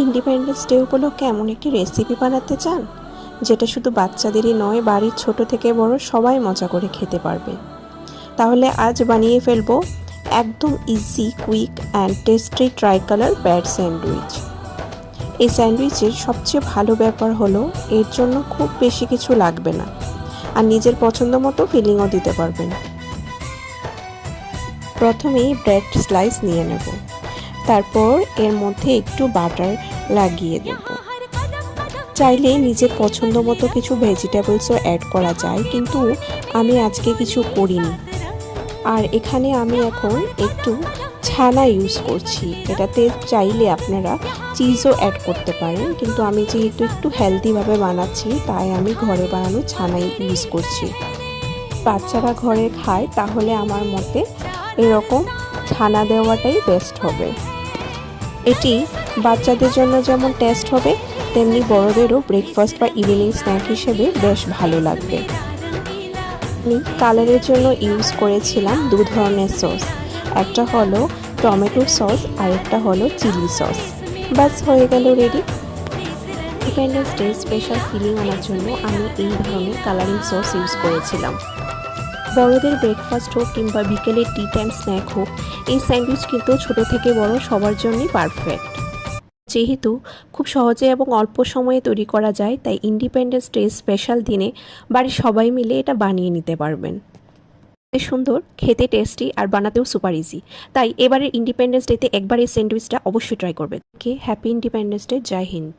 Independence day উপলক্ষে এমন একটি রেসিপি বানাতে চান যেটা শুধু বাচ্চাদেরই নয়, বাড়ির ছোট থেকে বড় সবাই মজা করে খেতে পারবে? তাহলে আজ বানিয়ে ফেলবো একদম easy, quick and tasty try colour bread sandwich. এই স্যান্ডউইচের সবচেয়ে ভালো ব্যাপার হলো এর জন্য খুব বেশি কিছু লাগবে না, আর নিজের পছন্দ মতো ফিলিংও দিতে পারবেন। প্রথমেই ব্রেড স্লাইস নিয়ে নেব, তারপর এর মধ্যে একটু বাটার লাগিয়ে দেব। চাইলে নিজের পছন্দ মতো কিছু ভেজিটেবলসও অ্যাড করা যায়, কিন্তু আমি আজকে কিছু করিনি। আর এখানে আমি এখন একটু ছানা ইউজ করছি, এটাতে চাইলে আপনারা চিজও অ্যাড করতে পারেন, কিন্তু আমি যেহেতু একটু হেলদিভাবে বানাচ্ছি তাই আমি ঘরে বানানো ছানাই ইউজ করছি। বাচ্চারা ঘরে খায় তাহলে আমার মতে এরকম ছানা দেওয়াটাই বেস্ট হবে। এটি বাচ্চাদের জন্য যেমন টেস্ট হবে, তেমনি বড়দেরও ব্রেকফাস্ট বা ইভিনিং স্ন্যাক হিসেবে বেশ ভালো লাগবে। আমি কালারের জন্য ইউজ করেছিলাম দু ধরনের সস, একটা হলো টমেটো সস আর একটা হলো চিলি সস। ব্যাস হয়ে গেল ready. Independence day special feeling আনার জন্য আমি এই ধরনের কালারিং সস ইউজ করেছিলাম। বড়দের ব্রেকফাস্ট হোক কিংবা বিকেলের টি টাইম স্ন্যাক হোক, এই স্যান্ডউইচ কিন্তু ছোট থেকে বড় সবার জন্যই পারফেক্ট। যেহেতু খুব সহজে এবং অল্প সময়ে তৈরি করা যায়, তাই ইন্ডিপেন্ডেন্স ডে স্পেশাল দিনে বাড়ির সবাই মিলে এটা বানিয়ে নিতে পারবেন। সুন্দর, খেতে টেস্টি আর বানাতেও সুপার ইজি। তাই এবারের ইন্ডিপেন্ডেন্স ডেতে একবার এই স্যান্ডউইচটা অবশ্যই ট্রাই করবেন। Happy independence day. জয় হিন্দ।